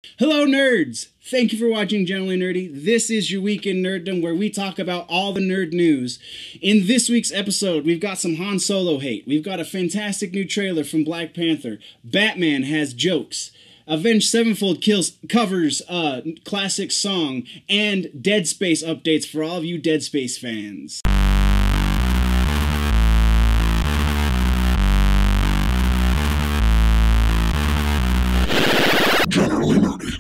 Hello nerds! Thank you for watching Generally Nerdy. This is your week in Nerdom where we talk about all the nerd news. In this week's episode, we've got some Han Solo hate. We've got a fantastic new trailer from Black Panther. Batman has jokes. Avenged Sevenfold covers a classic song. And Dead Space updates for all of you Dead Space fans. Generally Nerdy.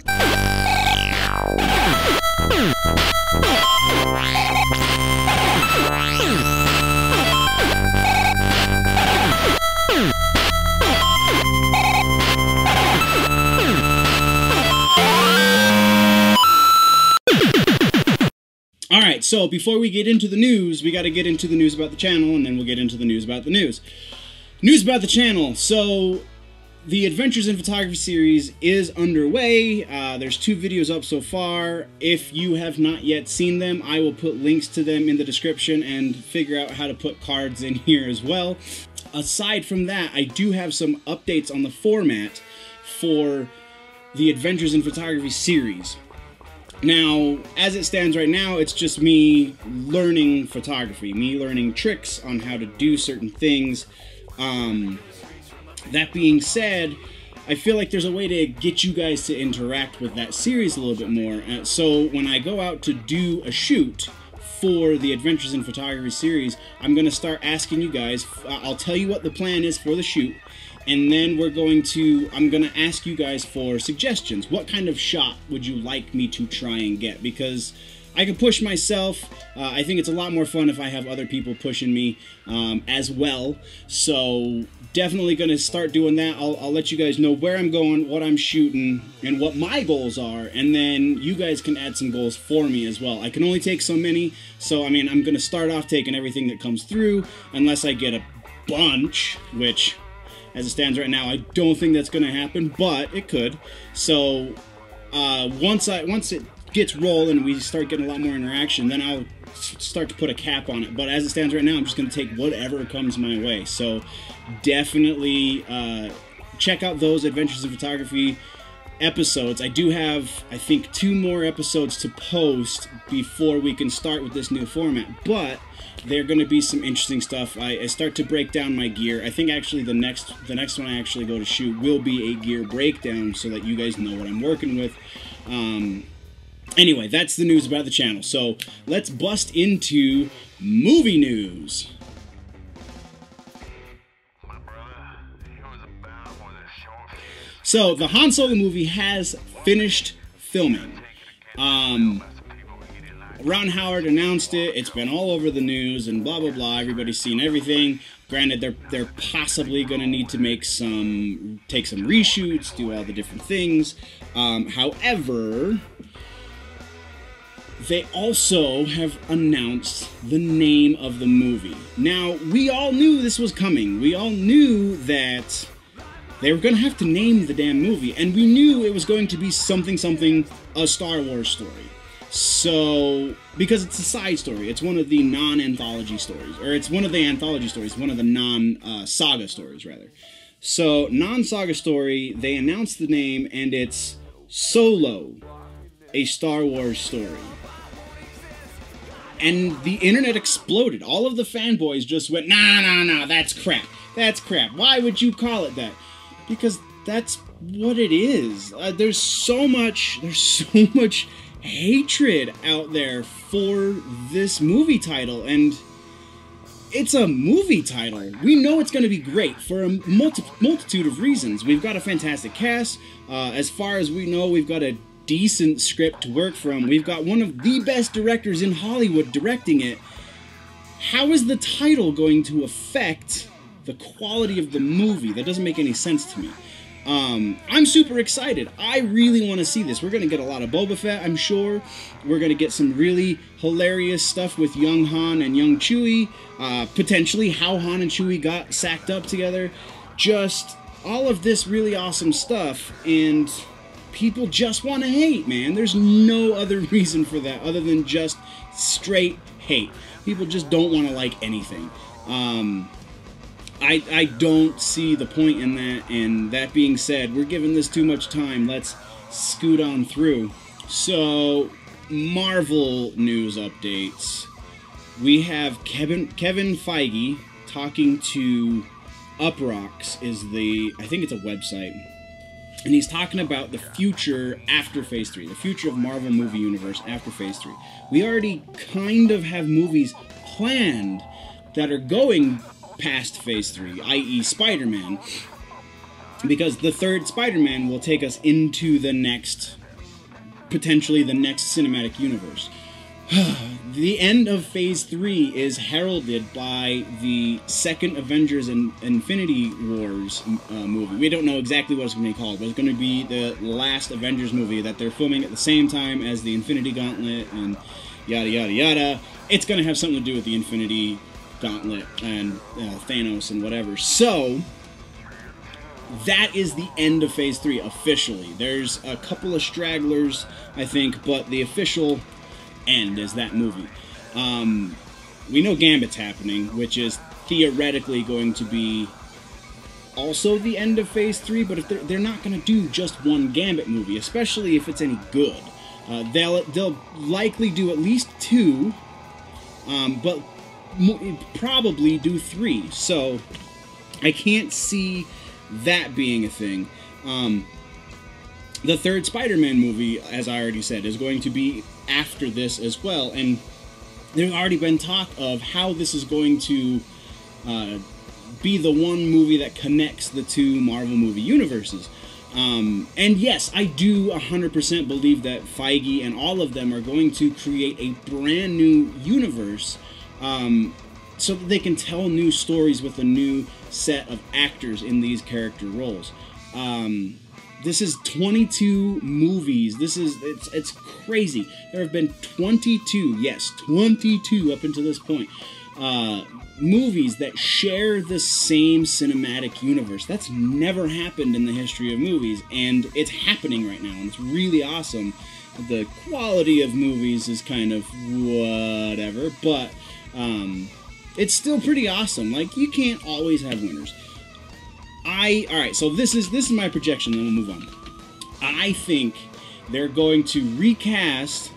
Alright, so before we get into the news, we gotta get into the news about the channel, and then we'll get into the news about the news. News about the channel. So, the Adventures in Photography series is underway. There's 2 videos up so far. If you have not yet seen them, I will put links to them in the description and figure out how to put cards in here as well. Aside from that, I do have some updates on the format for the Adventures in Photography series. Now, as it stands right now, it's just me learning photography, me learning tricks on how to do certain things. That being said, I feel like there's a way to get you guys to interact with that series a little bit more. So when I go out to do a shoot for the Adventures in Photography series, I'm going to start asking you guys, I'll tell you what the plan is for the shoot, and then I'm going to ask you guys for suggestions. What kind of shot would you like me to try and get? Because I can push myself. I think it's a lot more fun if I have other people pushing me as well. So definitely going to start doing that. I'll let you guys know where I'm going, what I'm shooting, and what my goals are. And then you guys can add some goals for me as well. I can only take so many. So, I mean, I'm going to start off taking everything that comes through unless I get a bunch, which, as it stands right now, I don't think that's going to happen, but it could. So once it gets rolling and we start getting a lot more interaction, then I'll start to put a cap on it. But as it stands right now, I'm just going to take whatever comes my way. So definitely check out those Adventures in Photography episodes. I do have, I think, 2 more episodes to post before we can start with this new format, but they're going to be some interesting stuff. I start to break down my gear. I think actually the next one I actually go to shoot will be a gear breakdown so that you guys know what I'm working with. Anyway, that's the news about the channel. So let's bust into movie news. So the Han Solo movie has finished filming. Ron Howard announced it. It's been all over the news and blah blah blah. Everybody's seen everything. Granted, they're possibly going to need to take some reshoots, do all the different things. However, they also have announced the name of the movie. Now, we all knew this was coming. We all knew that they were going to have to name the damn movie, and we knew it was going to be something, a Star Wars story. So, because it's a side story, it's one of the non-anthology stories, or it's one of the anthology stories, one of the non-saga stories, rather. So, non-saga story, they announced the name, and it's Solo, a Star Wars story. And the internet exploded. All of the fanboys just went, nah, that's crap. That's crap. Why would you call it that? Because that's what it is. There's so much hatred out there for this movie title, and it's a movie title. We know it's going to be great for a multitude of reasons. We've got a fantastic cast. As far as we know, we've got a decent script to work from. We've got one of the best directors in Hollywood directing it. How is the title going to affect the quality of the movie? That doesn't make any sense to me. I'm super excited. I really want to see this. We're going to get a lot of Boba Fett, I'm sure. We're going to get some really hilarious stuff with young Han and young Chewie. Potentially how Han and Chewie got sacked up together. Just all of this really awesome stuff. And people just want to hate, man. There's no other reason for that other than just straight hate. People just don't want to like anything. I don't see the point in that, and that being said, we're giving this too much time. Let's scoot on through. So, Marvel news updates. We have Kevin Feige talking to Uprocks, I think it's a website, and he's talking about the future after Phase 3, the future of Marvel movie universe after Phase 3. We already kind of have movies planned that are going past Phase 3, i.e. Spider-Man, because the third Spider-Man will take us into the next, potentially the next cinematic universe. The end of Phase 3 is heralded by the second Avengers and Infinity Wars movie. We don't know exactly what it's going to be called, but it's going to be the last Avengers movie that they're filming at the same time as the Infinity Gauntlet and yada yada yada. It's going to have something to do with the Infinity Gauntlet and Thanos and whatever. So, that is the end of Phase 3 officially. There's a couple of stragglers, I think, but the official end is that movie. We know Gambit's happening, which is theoretically going to be also the end of Phase 3, but if they're not going to do just one Gambit movie, especially if it's any good. They'll likely do at least 2, but probably do 3, so I can't see that being a thing. The third Spider-Man movie, as I already said, is going to be after this as well, and there's already been talk of how this is going to be the one movie that connects the two Marvel movie universes. And yes, I do 100% believe that Feige and all of them are going to create a brand new universe so that they can tell new stories with a new set of actors in these character roles. This is 22 movies. It's crazy. There have been 22, yes, 22 up until this point, movies that share the same cinematic universe. That's never happened in the history of movies, and it's happening right now, and it's really awesome. The quality of movies is kind of whatever, but it's still pretty awesome. Like, you can't always have winners. Alright, so this is my projection, then we'll move on. I think they're going to recast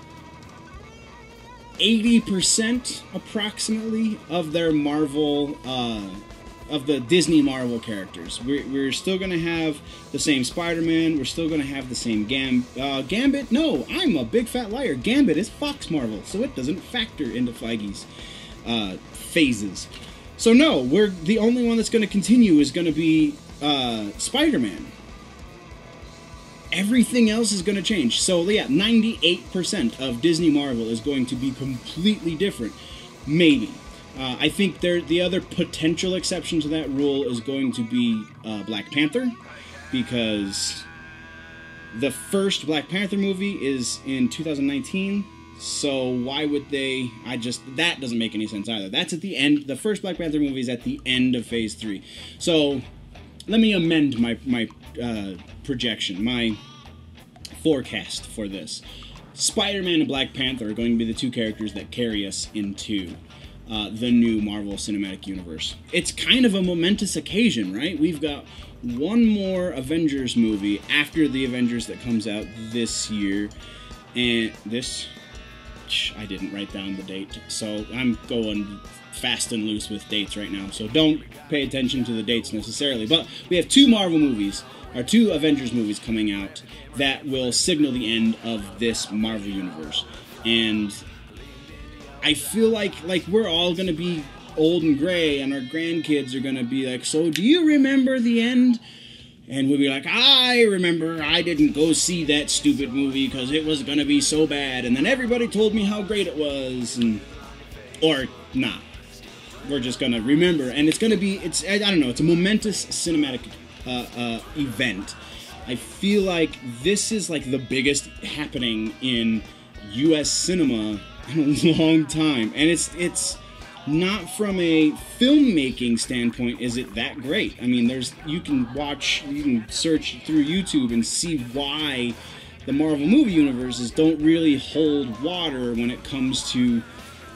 80% approximately of their Marvel, of the Disney Marvel characters. We're still going to have the same Spider-Man, we're still going to have the same Gambit. No, I'm a big fat liar. Gambit is Fox Marvel, so it doesn't factor into Feige's phases. So no, the only one that's going to continue is going to be Spider-Man. Everything else is going to change. So yeah, 98% of Disney Marvel is going to be completely different. Maybe. I think the other potential exception to that rule is going to be Black Panther, because the first Black Panther movie is in 2019. So why would they... that doesn't make any sense either. That's at the end. The first Black Panther movie is at the end of Phase 3. So let me amend my projection, my forecast for this. Spider-Man and Black Panther are going to be the two characters that carry us into the new Marvel Cinematic Universe. It's kind of a momentous occasion, right? We've got one more Avengers movie after the Avengers that comes out this year. And I didn't write down the date, so I'm going fast and loose with dates right now, so don't pay attention to the dates necessarily. But we have two Avengers movies coming out that will signal the end of this Marvel universe. And I feel like we're all going to be old and gray, and our grandkids are going to be like, so do you remember the end? And we'll be like, I remember I didn't go see that stupid movie because it was going to be so bad. And then everybody told me how great it was. Or not. We're just going to remember. And it's going to be, I don't know, it's a momentous cinematic event. I feel like this is like the biggest happening in U.S. cinema in a long time. And it's not from a filmmaking standpoint is it that great. I mean, you can search through YouTube and see why the Marvel movie universes don't really hold water when it comes to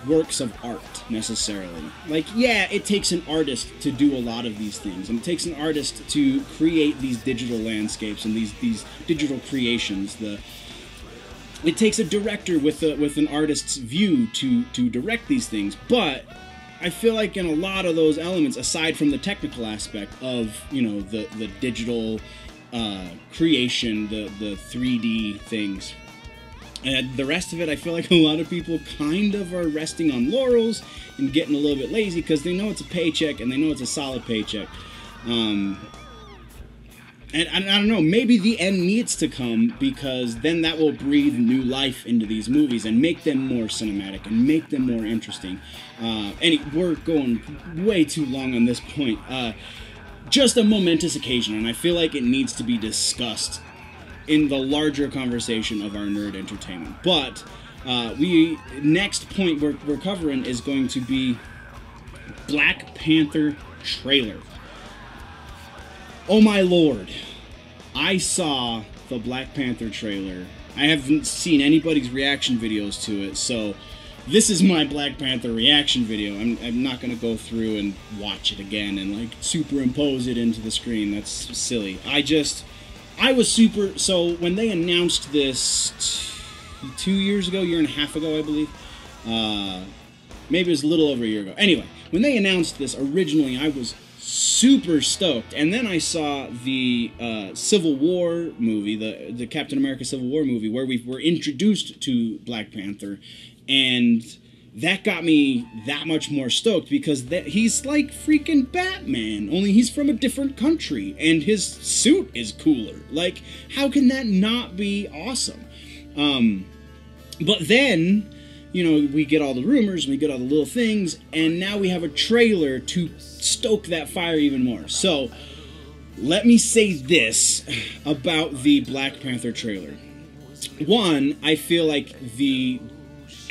works of art necessarily. Like, yeah, it takes an artist to do a lot of these things, and it takes an artist to create these digital landscapes and these digital creations. It takes a director with an artist's view to direct these things, but I feel like in a lot of those elements, aside from the technical aspect of, you know, the digital creation, the 3D things, and the rest of it, I feel like a lot of people kind of are resting on laurels and getting a little bit lazy because they know it's a paycheck and they know it's a solid paycheck. And I don't know, maybe the end needs to come, because then that will breathe new life into these movies and make them more cinematic and make them more interesting. We're going way too long on this point. Just a momentous occasion, and I feel like it needs to be discussed in the larger conversation of our nerd entertainment. But next point we're covering is going to be Black Panther trailer. Oh my lord, I saw the Black Panther trailer. I haven't seen anybody's reaction videos to it, so this is my Black Panther reaction video. I'm not going to go through and watch it again and like superimpose it into the screen. That's silly. I was super... So when they announced this 2 years ago, year and a half ago, I believe, maybe it was a little over a year ago. Anyway, when they announced this originally, I was super stoked, and then I saw the Civil War movie, the Captain America Civil War movie, where we were introduced to Black Panther, and that got me that much more stoked, because he's like freaking Batman, only he's from a different country, and his suit is cooler. Like, how can that not be awesome? But then, you know, we get all the rumors, we get all the little things, and now we have a trailer to stoke that fire even more. So, let me say this about the Black Panther trailer. One, I feel like the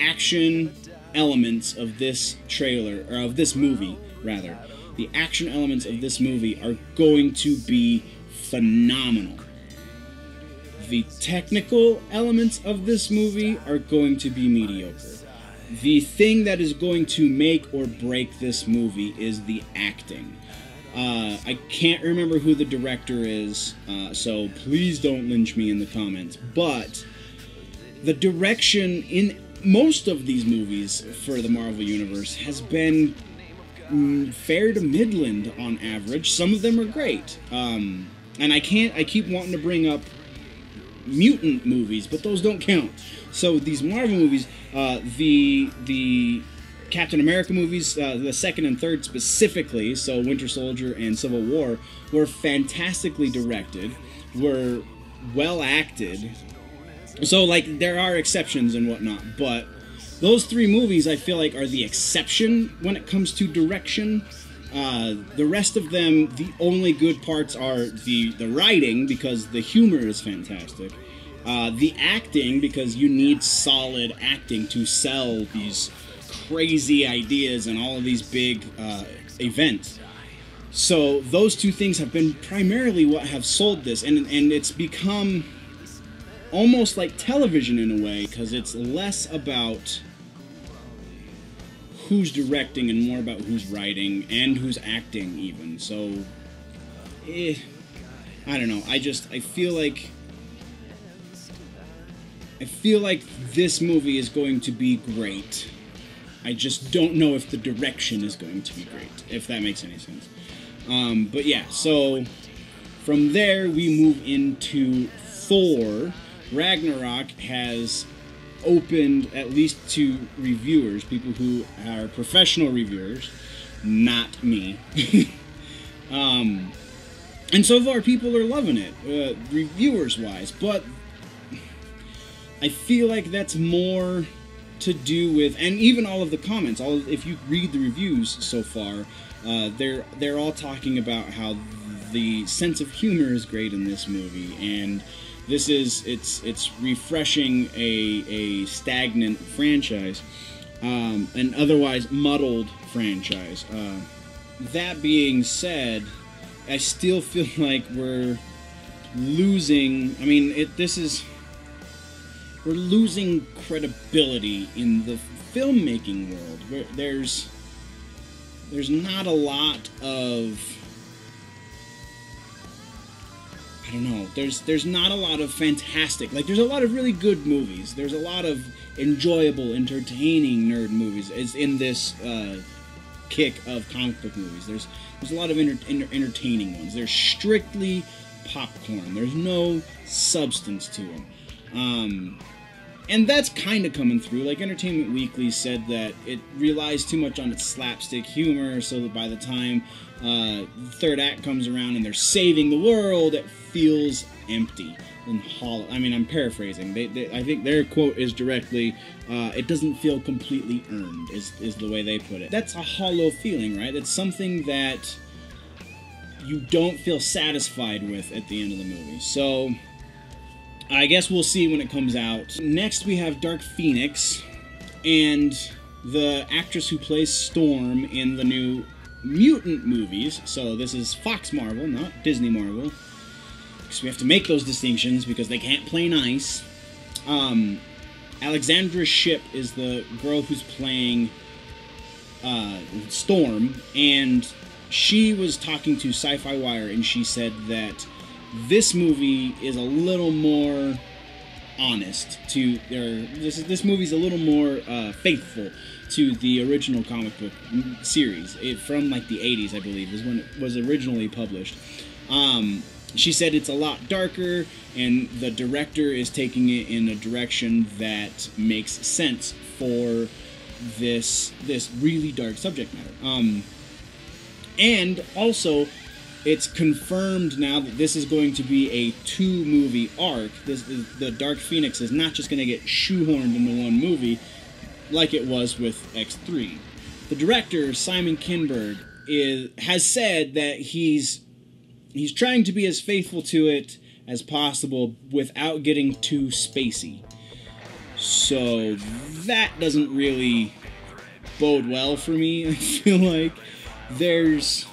action elements of this trailer, or of this movie, rather, the action elements of this movie are going to be phenomenal. The technical elements of this movie are going to be mediocre. The thing that is going to make or break this movie is the acting. I can't remember who the director is, so please don't lynch me in the comments, but the direction in most of these movies for the Marvel Universe has been fair to midland on average. Some of them are great. And I keep wanting to bring up mutant movies, but those don't count. So these Marvel movies, the Captain America movies, the second and third specifically, so Winter Soldier and Civil War, were fantastically directed, were well acted. So, like, there are exceptions and whatnot, but those three movies, I feel like, are the exception when it comes to direction. The rest of them, the only good parts are the writing, because the humor is fantastic. The acting, because you need solid acting to sell these crazy ideas and all of these big events. So those two things have been primarily what have sold this, and it's become almost like television in a way, because it's less about who's directing and more about who's writing and who's acting even. So, I don't know. I feel like this movie is going to be great. I just don't know if the direction is going to be great, if that makes any sense. But yeah, so from there we move into Thor. Ragnarok has opened, at least to reviewers, people who are professional reviewers, not me. And so far people are loving it, reviewers-wise, but I feel like that's more to do with, and even all of the comments, if you read the reviews so far, they're all talking about how the sense of humor is great in this movie, and it's refreshing a stagnant franchise, an otherwise muddled franchise. That being said, I still feel like we're losing. I mean, we're losing credibility in the filmmaking world. There's not a lot of, I don't know, there's not a lot of fantastic, like, there's a lot of really good movies. There's a lot of enjoyable, entertaining nerd movies as in this kick of comic book movies. There's a lot of entertaining ones. They're strictly popcorn. There's no substance to them. And that's kind of coming through. Like, Entertainment Weekly said that it relies too much on its slapstick humor, so that by the time the third act comes around and they're saving the world, it feels empty and hollow. I mean, I'm paraphrasing. I think their quote is directly, it doesn't feel completely earned, is the way they put it. That's a hollow feeling, right? It's something that you don't feel satisfied with at the end of the movie. So I guess we'll see when it comes out. Next we have Dark Phoenix, and the actress who plays Storm in the new Mutant movies. So this is Fox Marvel, not Disney Marvel, because we have to make those distinctions because they can't play nice. Alexandra Shipp is the girl who's playing Storm, and she was talking to Sci-Fi Wire, and she said that this movie is a little more honest to this movie's a little more faithful to the original comic book series. From like the 80s, I believe, is when it was originally published. She said it's a lot darker, and the director is taking it in a direction that makes sense for this really dark subject matter. And also, it's confirmed now that this is going to be a 2-movie arc. The Dark Phoenix is not just going to get shoehorned into one movie like it was with X3. The director, Simon Kinberg, has said that he's trying to be as faithful to it as possible without getting too spacey. So that doesn't really bode well for me. I feel like there's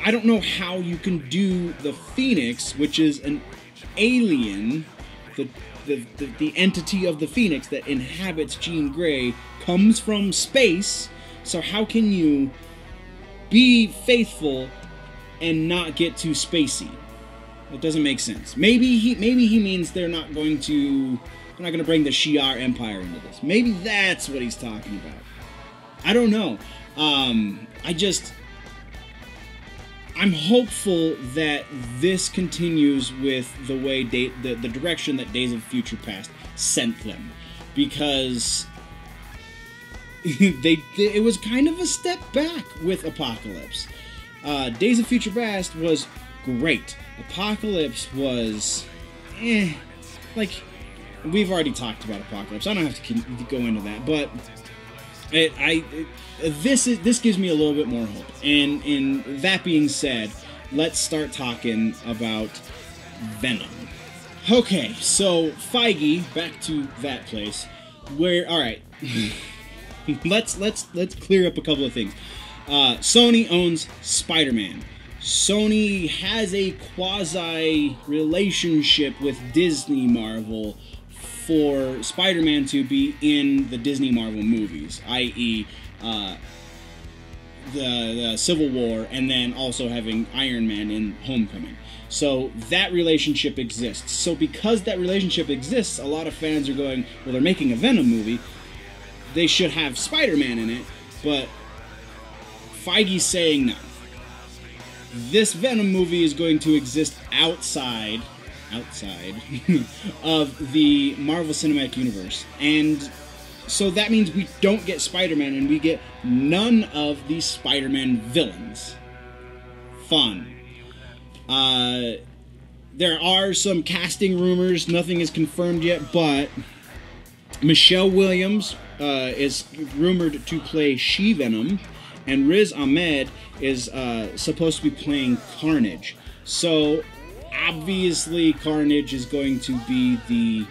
I don't know how you can do the Phoenix, which is an alien, the entity of the Phoenix that inhabits Jean Grey comes from space. So how can you be faithful and not get too spacey? It doesn't make sense. Maybe he means they're not going to bring the Shi'ar Empire into this. Maybe that's what he's talking about. I don't know. I'm hopeful that this continues with the way the direction that Days of Future Past sent them, because it was kind of a step back with Apocalypse. Days of Future Past was great. Apocalypse was, like, we've already talked about Apocalypse. I don't have to go into that, but this gives me a little bit more hope. And that being said, let's start talking about Venom. Okay, so Feige, back to that place. All right, let's clear up a couple of things. Sony owns Spider-Man. Sony has a quasi-relationship with Disney Marvel for Spider-Man to be in the Disney Marvel movies, i.e., the Civil War, and then also having Iron Man in Homecoming. So that relationship exists. So because that relationship exists, a lot of fans are going, well, they're making a Venom movie, they should have Spider-Man in it, but Feige's saying no. This Venom movie is going to exist outside of the Marvel Cinematic Universe. And so that means we don't get Spider-Man, and we get none of these Spider-Man villains. Fun. There are some casting rumors. Nothing is confirmed yet, but Michelle Williams is rumored to play She-Venom, and Riz Ahmed is supposed to be playing Carnage. So obviously Carnage is going to be the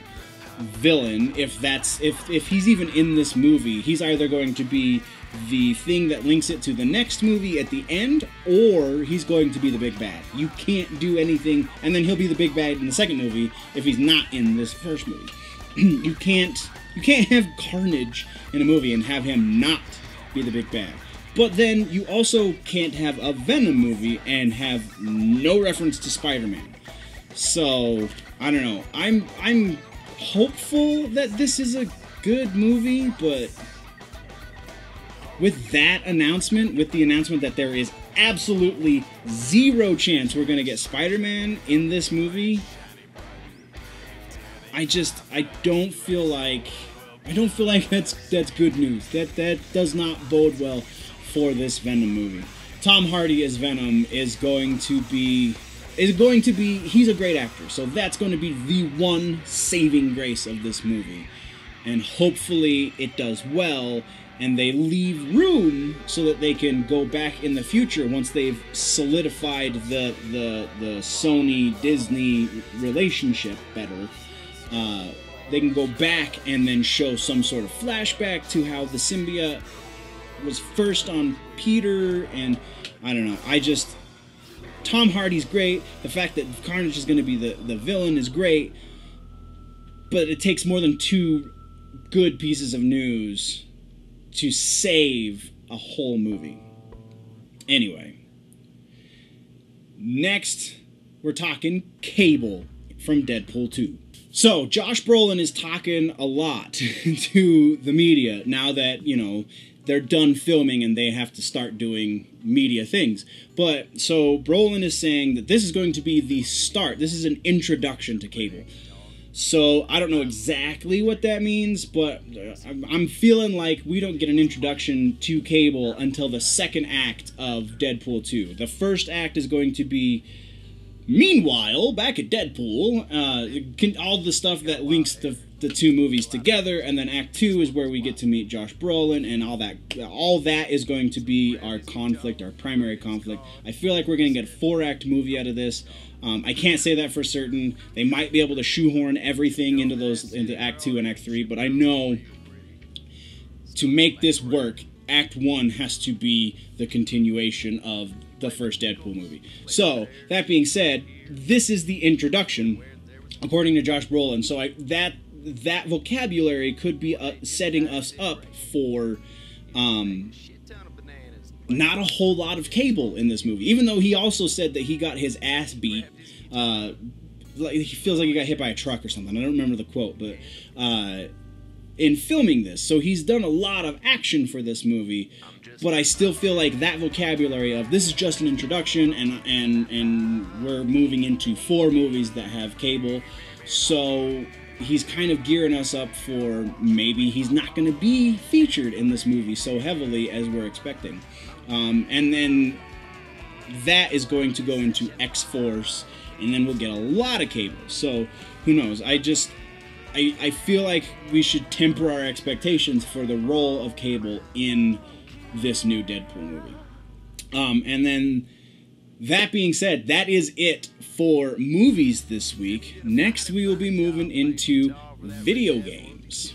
villain, if he's even in this movie, he's either going to be the thing that links it to the next movie at the end, or he's going to be the big bad. You can't do anything, and then he'll be the big bad in the second movie if he's not in this first movie. You can't have Carnage in a movie and have him not be the big bad. But then you also can't have a Venom movie and have no reference to Spider-Man. So, I don't know. I'm hopeful that this is a good movie, but with that announcement, with the announcement that there is absolutely zero chance we're going to get Spider-Man in this movie, I don't feel like that's good news. That does not bode well for this Venom movie. Tom Hardy as Venom is going to be, he's a great actor, so that's going to be the one saving grace of this movie. And hopefully it does well, and they leave room so that they can go back in the future once they've solidified the Sony-Disney relationship better. They can go back and then show some sort of flashback to how the symbiote was first on Peter, and I don't know. Tom Hardy's great. The fact that Carnage is going to be the villain is great, but it takes more than two good pieces of news to save a whole movie. Anyway, next we're talking Cable from Deadpool 2. So, Josh Brolin is talking a lot to the media now that, you know, they're done filming and they have to start doing media things. But, so, Brolin is saying that this is going to be the start. This is an introduction to Cable. So, I don't know exactly what that means, but I'm feeling like we don't get an introduction to Cable until the second act of Deadpool 2. The first act is going to be, meanwhile, back at Deadpool, all the stuff that links the two movies together, and then Act 2 is where we get to meet Josh Brolin, and all that is going to be our conflict, our primary conflict. I feel like we're going to get a 4-act movie out of this. I can't say that for certain. They might be able to shoehorn everything into Act 2 and Act 3, but I know to make this work, Act 1 has to be the continuation of the first Deadpool movie. So, that being said, this is the introduction, according to Josh Brolin. So that vocabulary could be setting us up for not a whole lot of Cable in this movie. Even though he also said that he got his ass beat. He feels like he got hit by a truck or something. I don't remember the quote, but in filming this. So he's done a lot of action for this movie, but I still feel like that vocabulary of this is just an introduction, and we're moving into 4 movies that have Cable. So he's kind of gearing us up for maybe he's not going to be featured in this movie so heavily as we're expecting. And then that is going to go into X-Force, and then we'll get a lot of Cable. So who knows? I feel like we should temper our expectations for the role of Cable in this new Deadpool movie. And then, that being said, that is it for movies this week. Next, we will be moving into video games.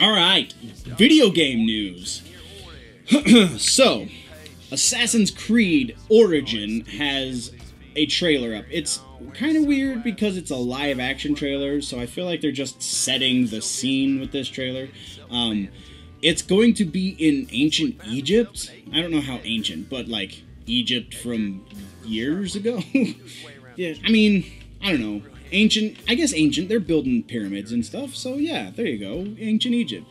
Alright, video game news. So, Assassin's Creed Origin has a trailer up. It's kind of weird because it's a live action trailer, so I feel like they're just setting the scene with this trailer. It's going to be in ancient Egypt. I don't know how ancient, but like Egypt from years ago. Yeah, I mean, I don't know. Ancient, I guess ancient. They're building pyramids and stuff, so yeah, there you go. Ancient Egypt.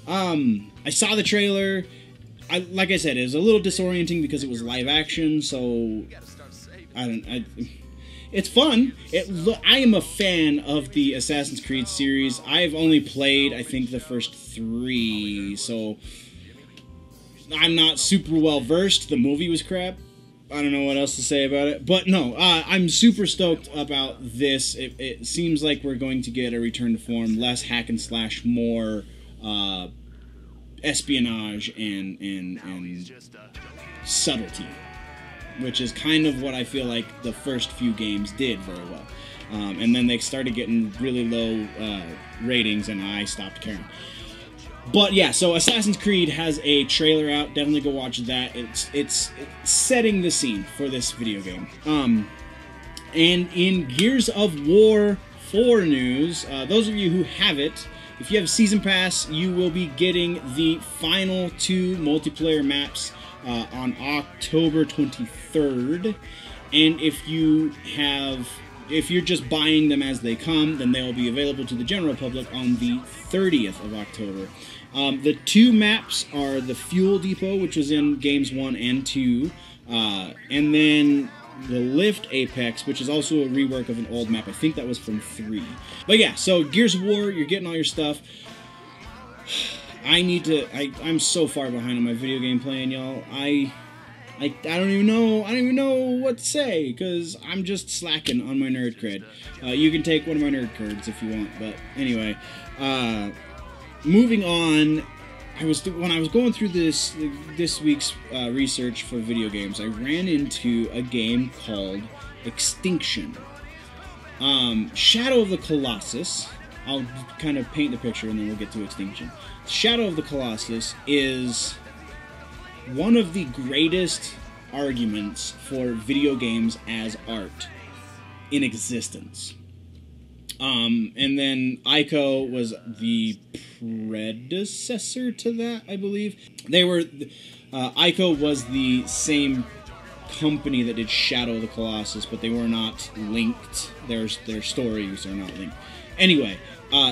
I saw the trailer. Like I said, it was a little disorienting because it was live action, so it's fun. I am a fan of the Assassin's Creed series. I've only played, I think, the first 3, so I'm not super well versed. The movie was crap. I don't know what else to say about it. But no, I'm super stoked about this. It seems like we're going to get a return to form, less hack and slash, more espionage and subtlety. which is kind of what I feel like the first few games did very well. And then they started getting really low ratings, and I stopped caring. But yeah, so Assassin's Creed has a trailer out. Definitely go watch that. It's setting the scene for this video game. And in Gears of War 4 news, those of you who have it, if you have a Season Pass, you will be getting the final 2 multiplayer maps on October 23rd. And if you're just buying them as they come, then they will be available to the general public on the 30th of October. The 2 maps are the Fuel Depot, which was in Games 1 and 2, and then the Lift Apex, which is also a rework of an old map. I think that was from 3. But yeah, so Gears of War, you're getting all your stuff. I'm so far behind on my video game playing, y'all. I don't even know what to say, because I'm just slacking on my nerd cred. You can take one of my nerd cards if you want, but anyway, moving on. When I was going through this week's research for video games, I ran into a game called Extinction. Shadow of the Colossus. I'll kind of paint the picture and then we'll get to Extinction. Shadow of the Colossus is one of the greatest arguments for video games as art in existence. And then Ico was the predecessor to that, I believe. Ico was the same company that did Shadow of the Colossus, but they were not linked. Their stories are not linked. Anyway,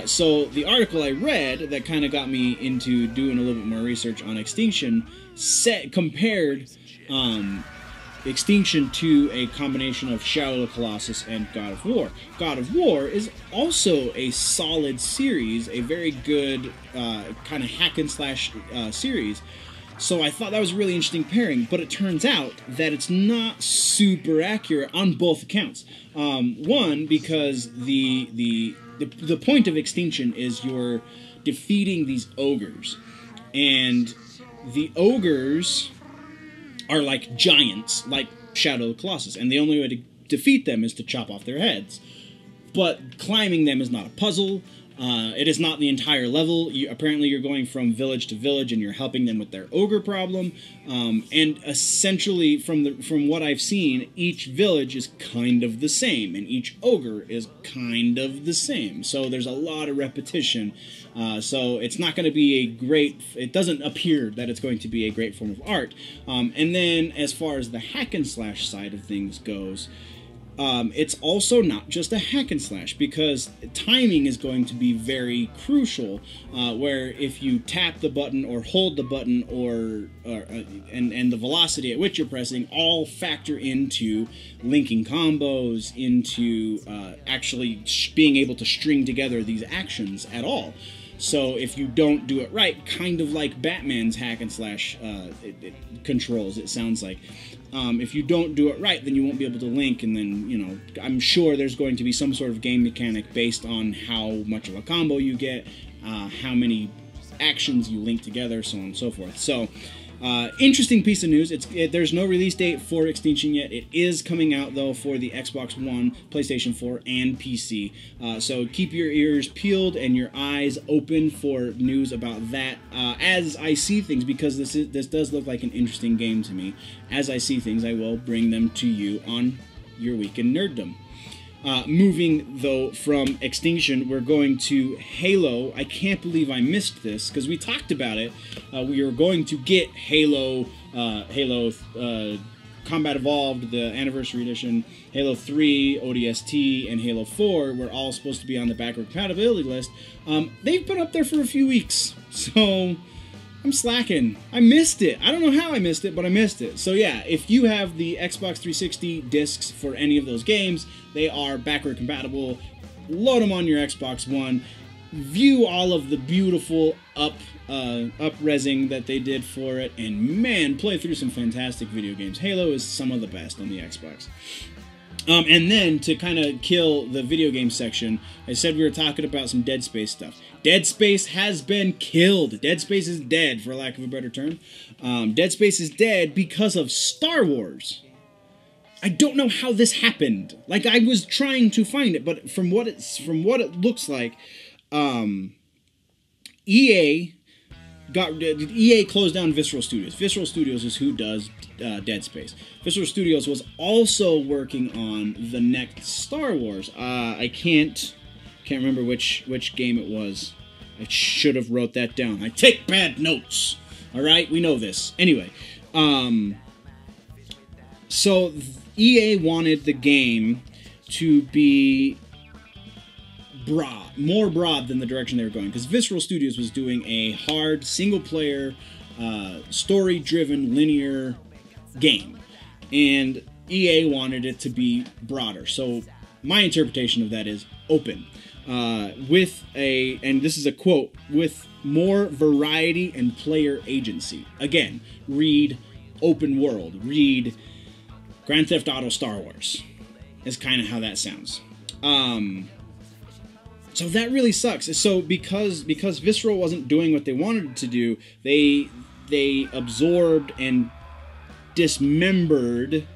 so the article I read that kind of got me into doing a little bit more research on Extinction compared Extinction to a combination of Shadow of the Colossus and God of War. God of War is also a solid series, a very good kind of hack and slash series. So I thought that was a really interesting pairing, but it turns out that it's not super accurate on both accounts. One, because the point of Extinction is you're defeating these ogres, and the ogres are like giants, like Shadow of the Colossus, and the only way to defeat them is to chop off their heads. But climbing them is not a puzzle. It is not the entire level. Apparently you're going from village to village and you're helping them with their ogre problem. And essentially, from what I've seen, each village is kind of the same, and each ogre is kind of the same. So there's a lot of repetition. So it's not going to be a great... It doesn't appear that it's going to be a great form of art. And then as far as the hack and slash side of things goes... it's also not just a hack and slash, because timing is going to be very crucial, where if you tap the button or hold the button and the velocity at which you're pressing all factor into linking combos, into actually being able to string together these actions at all. So if you don't do it right, kind of like Batman's hack and slash controls, it sounds like. If you don't do it right, then you won't be able to link, and then, you know, I'm sure there's going to be some sort of game mechanic based on how much of a combo you get, how many actions you link together, so on and so forth. So, interesting piece of news. There's no release date for Extinction yet. It is coming out, though, for the Xbox One, PlayStation 4, and PC. So keep your ears peeled and your eyes open for news about that as I see things, because this does look like an interesting game to me. As I see things, I will bring them to you on your Week in Nerddom. Moving, though, from Extinction, we're going to Halo. I can't believe I missed this, because we talked about it. We were going to get Halo Combat Evolved, the Anniversary Edition, Halo 3, ODST, and Halo 4 were all supposed to be on the backward compatibility list. They've been up there for a few weeks, so... I'm slacking. I missed it. I don't know how I missed it, but I missed it. So yeah, if you have the Xbox 360 discs for any of those games, they are backward compatible. Load them on your Xbox One. View all of the beautiful up-resing that they did for it, and man, play through some fantastic video games. Halo is some of the best on the Xbox. And then, to kind of kill the video game section, I said we were talking about some Dead Space stuff. Dead Space has been killed. Dead Space is dead, for lack of a better term. Dead Space is dead because of Star Wars. I don't know how this happened. Like, I was trying to find it, but from what it looks like, EA closed down Visceral Studios. Visceral Studios is who does Dead Space. Visceral Studios was also working on the next Star Wars. I can't remember which game it was. I should have wrote that down. I take bad notes. All right, we know this. Anyway, so EA wanted the game to be more broad than the direction they were going, because Visceral Studios was doing a hard single-player, story-driven, linear game, and EA wanted it to be broader. So my interpretation of that is open, and this is a quote, with more variety and player agency. Again, read open world, read Grand Theft Auto Star Wars, is kind of how that sounds. So that really sucks. So because Visceral wasn't doing what they wanted to do, they absorbed and dismembered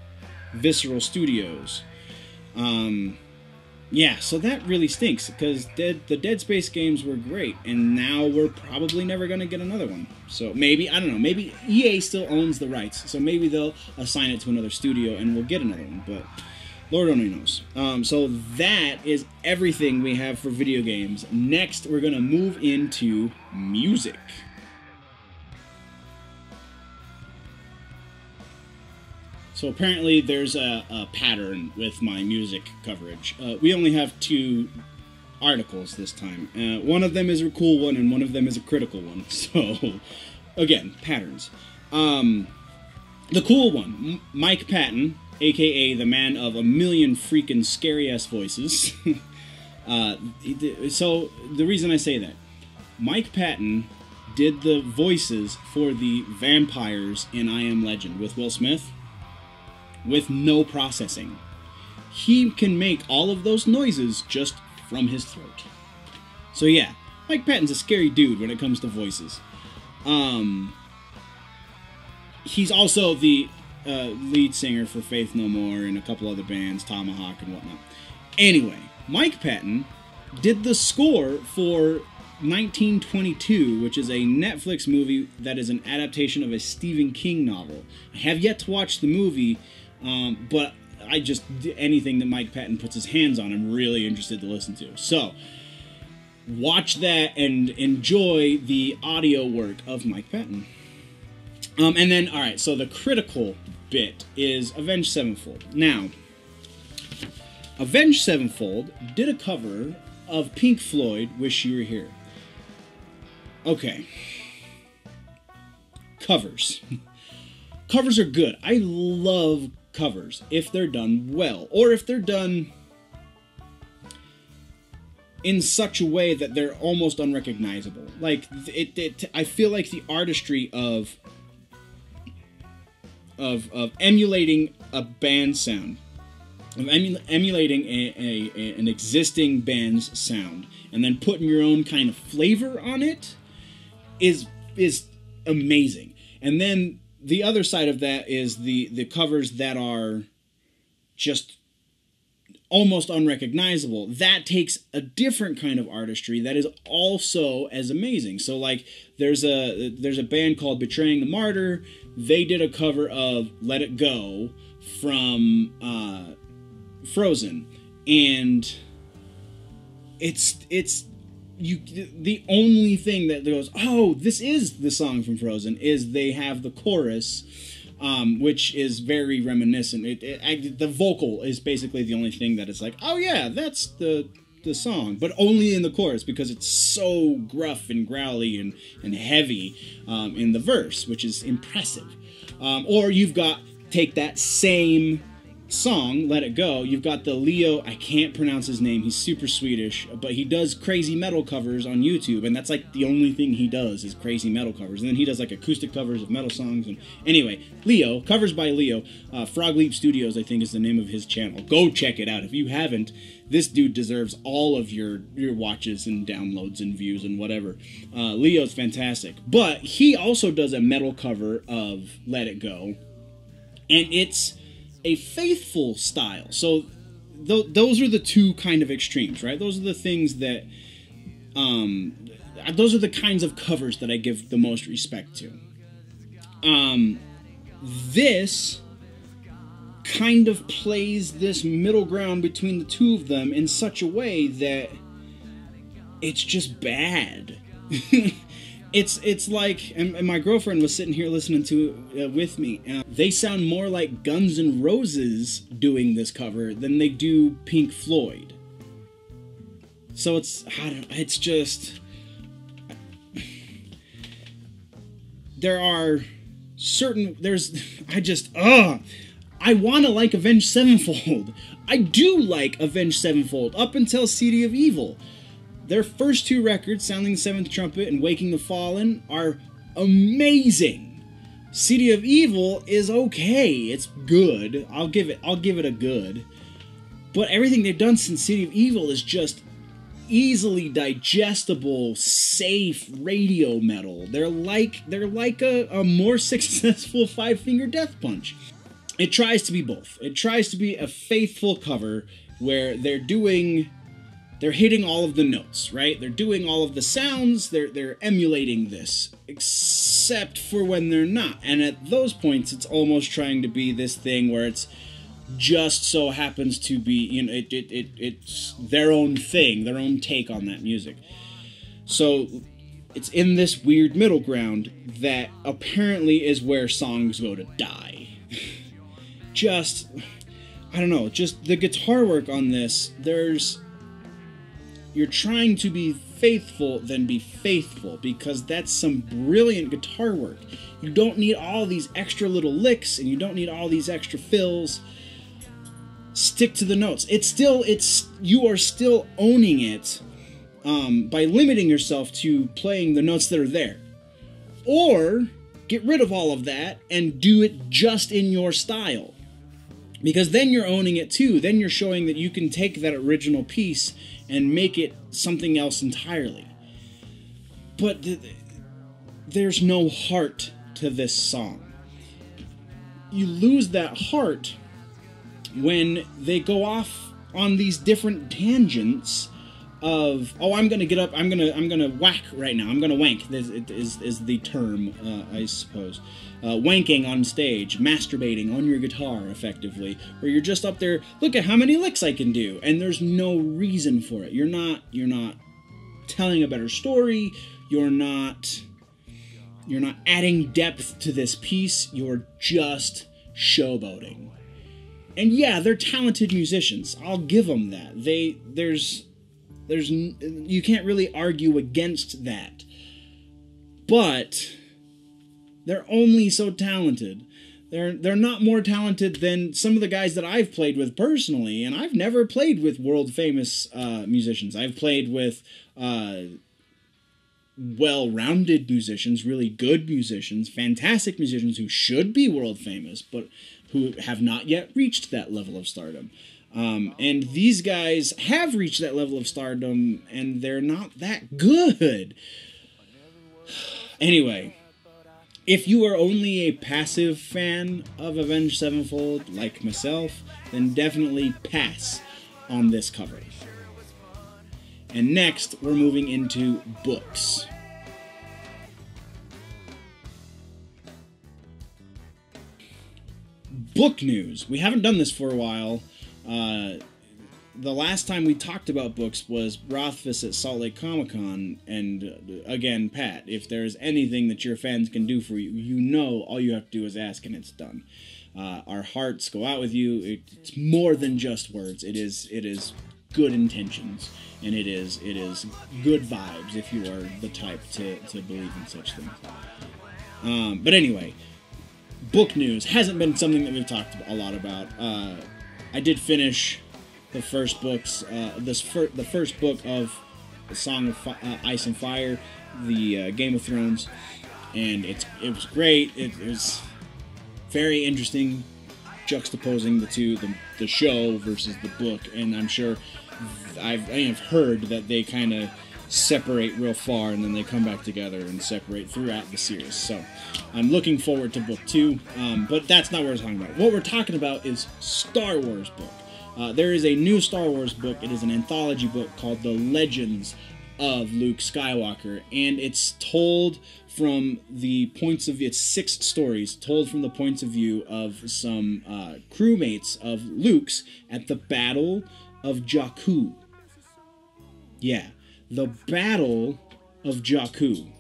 Visceral Studios. Yeah, so that really stinks, because the Dead Space games were great, and now we're probably never going to get another one. So maybe, I don't know, maybe EA still owns the rights, so maybe they'll assign it to another studio and we'll get another one, but Lord only knows. So that is everything we have for video games. Next, we're going to move into music. So apparently there's a pattern with my music coverage. We only have 2 articles this time. One of them is a cool one and one of them is a critical one. So, again, patterns. The cool one, Mike Patton, aka the man of a million freaking scary-ass voices. So, the reason I say that, Mike Patton did the voices for the vampires in I Am Legend with Will Smith, with no processing. He can make all of those noises just from his throat. So yeah, Mike Patton's a scary dude when it comes to voices. He's also the lead singer for Faith No More and a couple other bands, Tomahawk and whatnot. Anyway, Mike Patton did the score for 1922, which is a Netflix movie that is an adaptation of a Stephen King novel. I have yet to watch the movie, but anything that Mike Patton puts his hands on, I'm really interested to listen to. So, watch that and enjoy the audio work of Mike Patton. And then, alright, so the critical bit is Avenged Sevenfold. Now, Avenged Sevenfold did a cover of Pink Floyd, Wish You Were Here. Okay. Covers. Covers are good. I love covers if they're done well, or if they're done in such a way that they're almost unrecognizable. Like, I feel like the artistry of emulating a band sound, of emulating an existing band's sound, and then putting your own kind of flavor on it is amazing. And then the other side of that is the covers that are just almost unrecognizable. That takes a different kind of artistry that is also as amazing. So like there's a band called Betraying the Martyr. They did a cover of Let It Go from Frozen, and the only thing that goes, oh, this is the song from Frozen, is they have the chorus, which is very reminiscent. The vocal is basically the only thing that is like, oh yeah, that's the song, but only in the chorus, because it's so gruff and growly and heavy in the verse, which is impressive. Or you've got, take that same song, Let It Go, you've got the Leo, I can't pronounce his name, he's super Swedish, but he does crazy metal covers on YouTube, and that's like the only thing he does is crazy metal covers. And then he does like acoustic covers of metal songs. And anyway, Leo, covers by Leo, Frog Leap Studios I think is the name of his channel. Go check it out if you haven't. This dude deserves all of your watches and downloads and views and whatever. Leo's fantastic, but he also does a metal cover of Let It Go, and it's a faithful style. So those are the two kind of extremes, right? Those are the things that, those are the kinds of covers that I give the most respect to. This kind of plays this middle ground between the two of them in such a way that it's just bad. It's like, and my girlfriend was sitting here listening to it with me. They sound more like Guns N' Roses doing this cover than they do Pink Floyd. So it's just, I want to like Avenged Sevenfold. I do like Avenged Sevenfold up until City of Evil. Their first two records, Sounding the Seventh Trumpet and Waking the Fallen, are amazing. City of Evil is okay. It's good. I'll give it a good. But everything they've done since City of Evil is just easily digestible, safe radio metal. They're like a more successful Five Finger Death Punch. It tries to be both. It tries to be a faithful cover where they're hitting all of the notes, right? They're doing all of the sounds, they're emulating this, except for when they're not. And at those points, it's almost trying to be this thing where it's just so happens to be, you know, it's their own thing, their own take on that music. So it's in this weird middle ground that apparently is where songs go to die. I don't know, just the guitar work on this, you're trying to be faithful, then be faithful, because that's some brilliant guitar work. You don't need all these extra little licks, and you don't need all these extra fills. Stick to the notes. You are still owning it by limiting yourself to playing the notes that are there. Or get rid of all of that and do it just in your style. Because then you're owning it too. Then you're showing that you can take that original piece and make it something else entirely. But there's no heart to this song. You lose that heart when they go off on these different tangents of, oh, I'm gonna get up, I'm gonna whack right now, I'm gonna wank. This is the term, I suppose. Wanking on stage, masturbating on your guitar, effectively, where you're just up there, look at how many licks I can do, and there's no reason for it. You're not telling a better story. You're not adding depth to this piece. You're just showboating. And yeah, they're talented musicians. I'll give them that. You can't really argue against that. But they're only so talented. They're not more talented than some of the guys that I've played with personally, and I've never played with world-famous musicians. I've played with well-rounded musicians, really good musicians, fantastic musicians who should be world-famous, but who have not yet reached that level of stardom. And these guys have reached that level of stardom, and they're not that good. Anyway, if you are only a passive fan of Avenged Sevenfold, like myself, then definitely pass on this cover. And next, we're moving into books. Book news. We haven't done this for a while. The last time we talked about books was Rothfuss at Salt Lake Comic-Con, and again, Pat, if there's anything that your fans can do for you, you know all you have to do is ask and it's done. Our hearts go out with you. It's more than just words. It is good intentions, and it is good vibes if you are the type to believe in such things. But anyway, book news hasn't been something that we've talked a lot about. I did finish the first books, the first book of The Song of Ice and Fire, the Game of Thrones, and it was great. It was very interesting, juxtaposing the two, the show versus the book, and I'm sure I've heard that they kind of separate real far, and then they come back together and separate throughout the series. So I'm looking forward to book 2, but that's not what we're talking about. What we're talking about is Star Wars book. There is a new Star Wars book. It is an anthology book called The Legends of Luke Skywalker, and it's told from the points of view, it's 6 stories told from the points of view of some crewmates of Luke's at the Battle of Jakku. Yeah, the Battle of Jakku.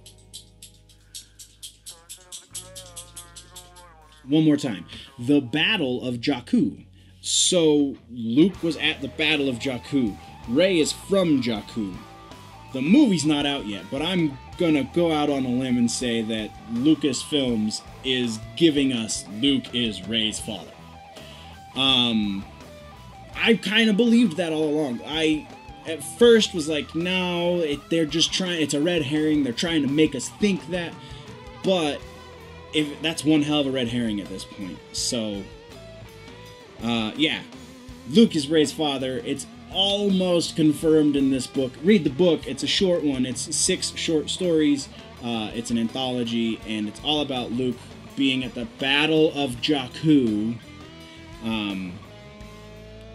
One more time. The Battle of Jakku. So, Luke was at the Battle of Jakku. Rey is from Jakku. The movie's not out yet, but I'm gonna go out on a limb and say that Lucasfilms is giving us Luke is Rey's father. I kind of believed that all along. I, at first, was like, no, they're just trying, it's a red herring, they're trying to make us think that, but that's one hell of a red herring at this point. So, yeah, Luke is Rey's father. It's almost confirmed in this book. Read the book. It's a short one. It's 6 short stories. It's an anthology, and it's all about Luke being at the Battle of Jakku. I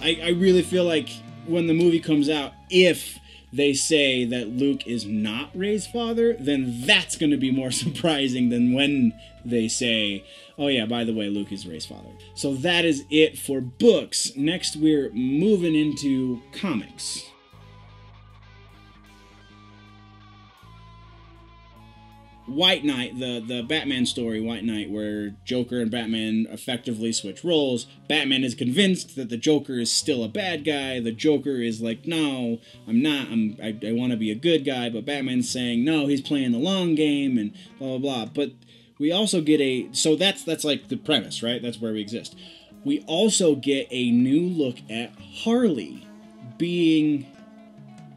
really feel like when the movie comes out, if they say that Luke is not Rey's father, then that's going to be more surprising than when they say, oh yeah, by the way, Luke is Rey's father. So that is it for books. Next, we're moving into comics. White Knight, the Batman story, White Knight, where Joker and Batman effectively switch roles. Batman is convinced that the Joker is still a bad guy. The Joker is like, no, I'm not. I want to be a good guy. But Batman's saying, no, he's playing the long game, and blah, blah, blah. But we also get so that's like the premise, right? That's where we exist. We also get a new look at Harley being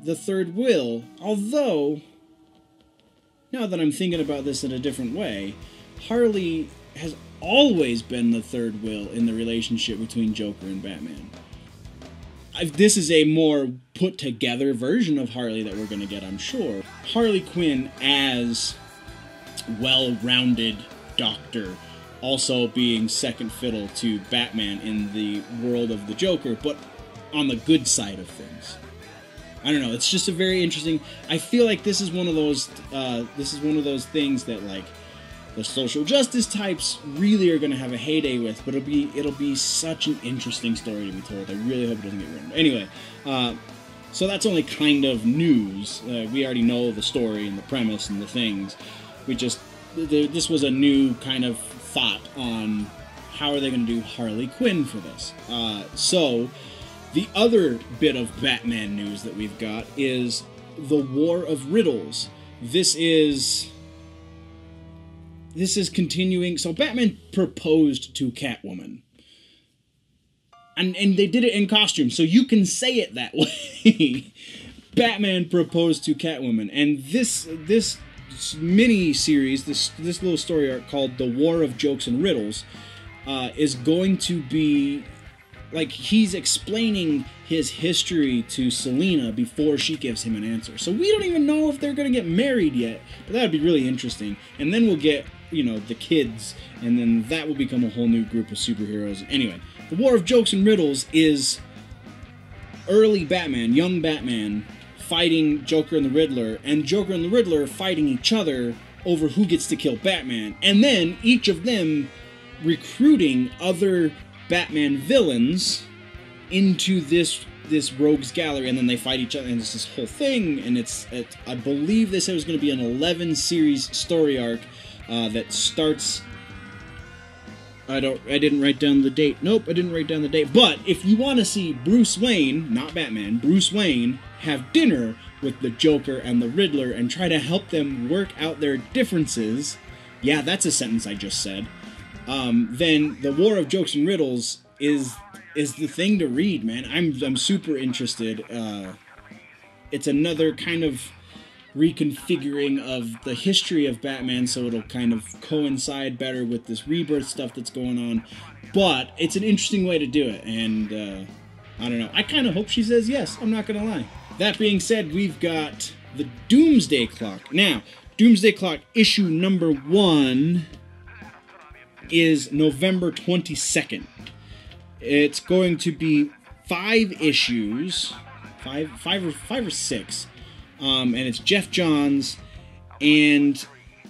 the third wheel, although, now that I'm thinking about this in a different way, Harley has always been the third wheel in the relationship between Joker and Batman. This is a more put-together version of Harley that we're going to get, I'm sure. Harley Quinn as well-rounded doctor, also being second fiddle to Batman in the world of the Joker, but on the good side of things. I don't know, it's just a very interesting, I feel like this is one of those things that, like, the social justice types really are going to have a heyday with, but it'll be such an interesting story to be told. I really hope it doesn't get ruined. Anyway, so that's only kind of news. We already know the story and the premise and the things. This was a new kind of thought on how are they going to do Harley Quinn for this. So, the other bit of Batman news that we've got is the War of Riddles. This is continuing. So Batman proposed to Catwoman. And they did it in costume, so you can say it that way. Batman proposed to Catwoman. And this mini-series, this little story arc called The War of Jokes and Riddles, is going to be, like, he's explaining his history to Selina before she gives him an answer. So we don't even know if they're going to get married yet, but that would be really interesting. And then we'll get, you know, the kids, and then that will become a whole new group of superheroes. Anyway, The War of Jokes and Riddles is early Batman, young Batman, fighting Joker and the Riddler, and Joker and the Riddler fighting each other over who gets to kill Batman, and then each of them recruiting other Batman villains into this rogues gallery, and then they fight each other, and it's this whole thing, and I believe they said it was going to be an 11-series story arc that starts, I didn't write down the date. Nope, I didn't write down the date. But if you want to see Bruce Wayne, not Batman, Bruce Wayne, have dinner with the Joker and the Riddler and try to help them work out their differences, yeah, that's a sentence I just said, then The War of Jokes and Riddles is the thing to read, man. I'm super interested. It's another kind of reconfiguring of the history of Batman, so it'll kind of coincide better with this rebirth stuff that's going on. But it's an interesting way to do it, and I don't know. I kind of hope she says yes. I'm not gonna lie. That being said, we've got the Doomsday Clock. Now, Doomsday Clock issue number 1 is November 22nd. It's going to be 5 issues, five or six, and it's Jeff Johns, and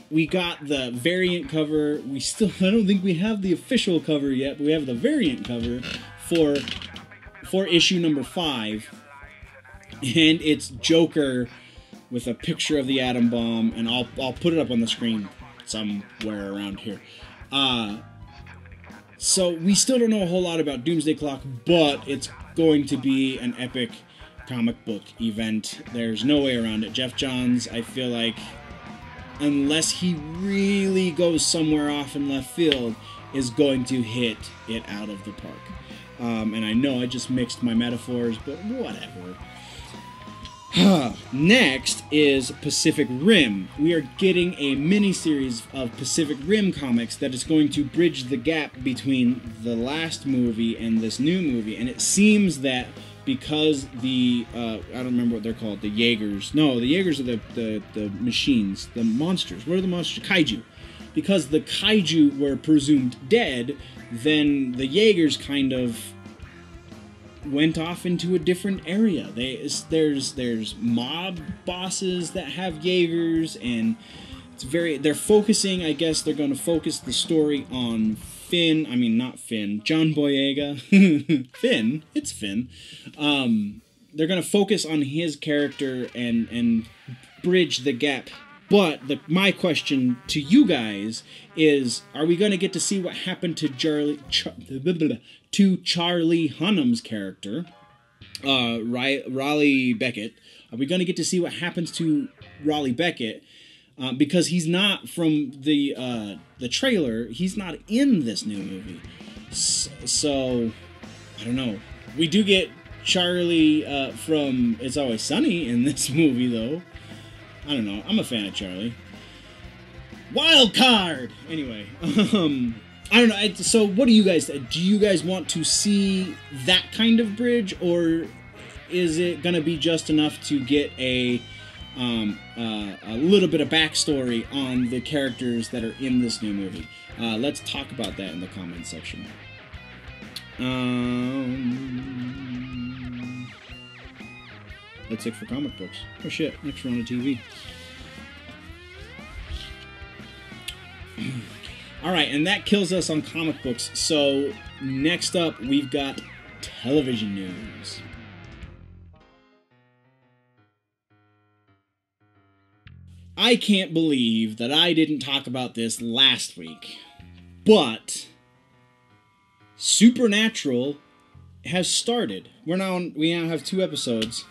we got the variant cover. I don't think we have the official cover yet, but we have the variant cover for issue number 5, and it's Joker with a picture of the atom bomb, and I'll put it up on the screen somewhere around here. So we still don't know a whole lot about Doomsday Clock, but it's going to be an epic comic book event. There's no way around it. Jeff Johns, I feel like, unless he really goes somewhere off in left field, is going to hit it out of the park. And I know I just mixed my metaphors, but whatever. Next is Pacific Rim. We are getting a mini-series of Pacific Rim comics that is going to bridge the gap between the last movie and this new movie. And it seems that because the, I don't remember what they're called, the Jaegers. No, the Jaegers are the machines, the monsters. What are the monsters? Kaiju. Because the Kaiju were presumed dead, then the Jaegers kind of went off into a different area. There's mob bosses that have Jaegers, and they're focusing, I guess they're going to focus the story on John Boyega. Finn, it's Finn. They're going to focus on his character and bridge the gap. But my question to you guys is, are we going to get to see what happened to Charlie Hunnam's character, Raleigh Beckett? Are we going to get to see what happens to Raleigh Beckett? Because he's not, from the trailer, he's not in this new movie. So, I don't know. We do get Charlie from It's Always Sunny in this movie, though. I don't know. I'm a fan of Charlie. Wild card! Anyway, I don't know. So what do you guys think? Do you guys want to see that kind of bridge, or is it going to be just enough to get a little bit of backstory on the characters that are in this new movie? Let's talk about that in the comments section. That's it for comic books. Oh shit, next we're on the TV. Alright, and that kills us on comic books. So, next up, we've got television news. I can't believe that I didn't talk about this last week, but Supernatural has started. We now have 2 episodes.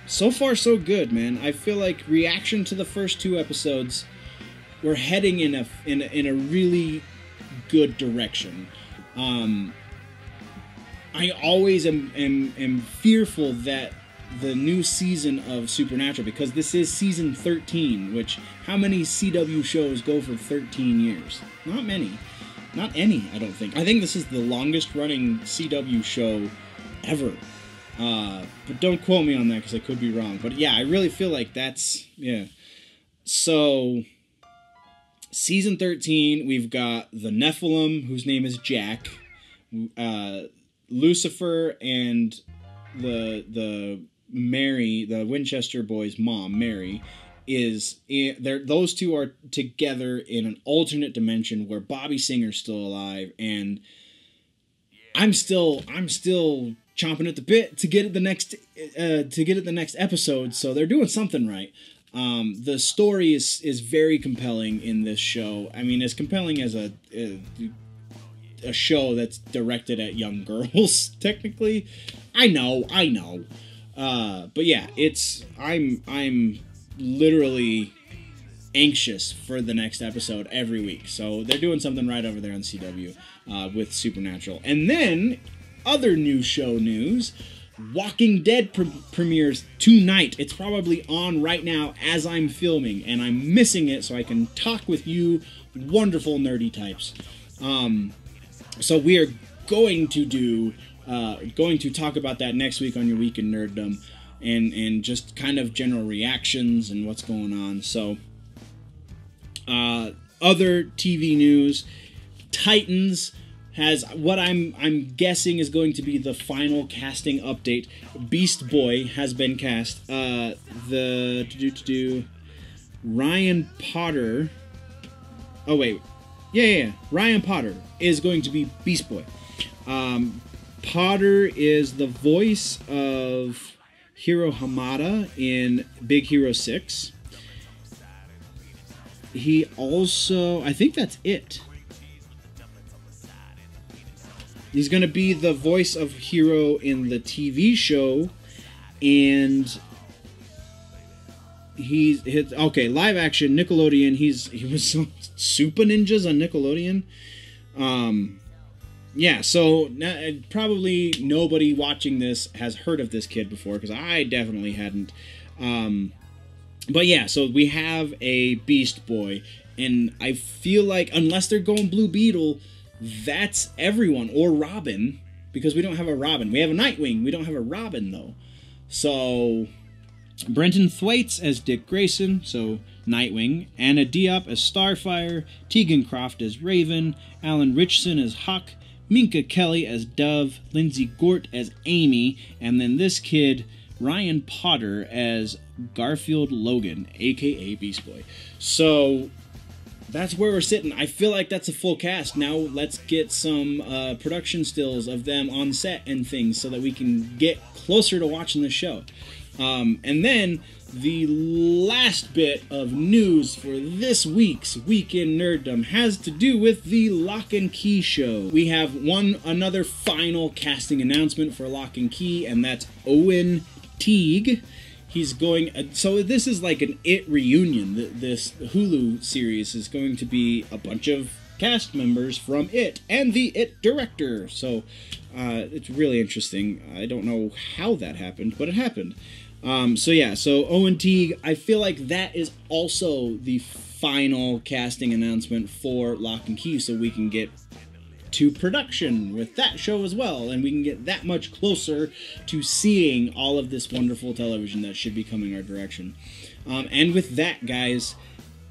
So far so good, man. I feel like reaction to the first 2 episodes, we're heading in a really good direction. I always am fearful that the new season of Supernatural, because this is season 13, which, how many CW shows go for 13 years? Not many. Not any, I don't think. I think this is the longest running CW show ever. But don't quote me on that, because I could be wrong. But yeah, I really feel like that's, yeah. So, season 13, we've got the Nephilim, whose name is Jack, Lucifer, and the Mary, the Winchester boys' mom, Mary, those 2 are together in an alternate dimension where Bobby Singer's still alive, and I'm still chomping at the bit to get it the next episode. So they're doing something right. The story is very compelling in this show. I mean, as compelling as a show that's directed at young girls, technically. I know. But yeah, I'm literally anxious for the next episode every week. So they're doing something right over there on CW with Supernatural. And then, other new show news, Walking Dead premieres tonight. It's probably on right now as I'm filming, and I'm missing it so I can talk with you wonderful nerdy types. So we are going to talk about that next week on your Week in Nerddom. and just kind of general reactions and what's going on. So, other TV news, Titans has what I'm guessing is going to be the final casting update. Beast Boy has been cast. Ryan Potter. Oh wait, yeah. Ryan Potter is going to be Beast Boy. Potter is the voice of Hiro Hamada in Big Hero 6. He also, I think that's it. He's going to be the voice of Hiro in the TV show, and okay, live action Nickelodeon. He was Super Ninjas on Nickelodeon. Yeah, so probably nobody watching this has heard of this kid before, because I definitely hadn't. But yeah, so we have a Beast Boy, and I feel like unless they're going Blue Beetle, that's everyone, or Robin, because we don't have a Robin. We have a Nightwing, we don't have a Robin, though. So, Brenton Thwaites as Dick Grayson, so Nightwing, Anna Diop as Starfire, Tegan Croft as Raven, Alan Richson as Huck, Minka Kelly as Dove, Lindsay Gort as Amy, and then this kid, Ryan Potter, as Garfield Logan, aka Beast Boy. So that's where we're sitting. I feel like that's a full cast. Now let's get some production stills of them on set and things so that we can get closer to watching the show. And then the last bit of news for this week's Week in Nerddom has to do with the Lock and Key show. We have another final casting announcement for Lock and Key, and that's Owen Teague. He's going, so this is like an It reunion. This Hulu series is going to be a bunch of cast members from It and the It director. So it's really interesting. I don't know how that happened, but it happened. So yeah, so Owen Teague, I feel like that is also the final casting announcement for Lock and Key, so we can get to production with that show as well, and we can get that much closer to seeing all of this wonderful television that should be coming our direction. And with that, guys,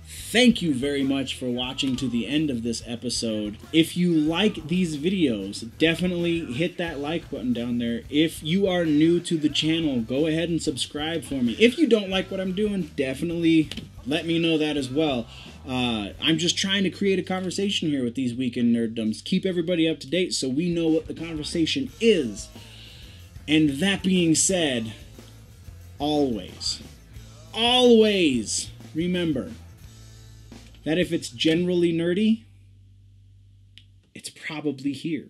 thank you very much for watching to the end of this episode. If you like these videos, definitely hit that like button down there. If you are new to the channel, go ahead and subscribe for me. If you don't like what I'm doing, definitely let me know that as well. I'm just trying to create a conversation here with these Weekend Nerddoms. Keep everybody up to date so we know what the conversation is. And that being said, always remember that if it's generally nerdy, it's probably here.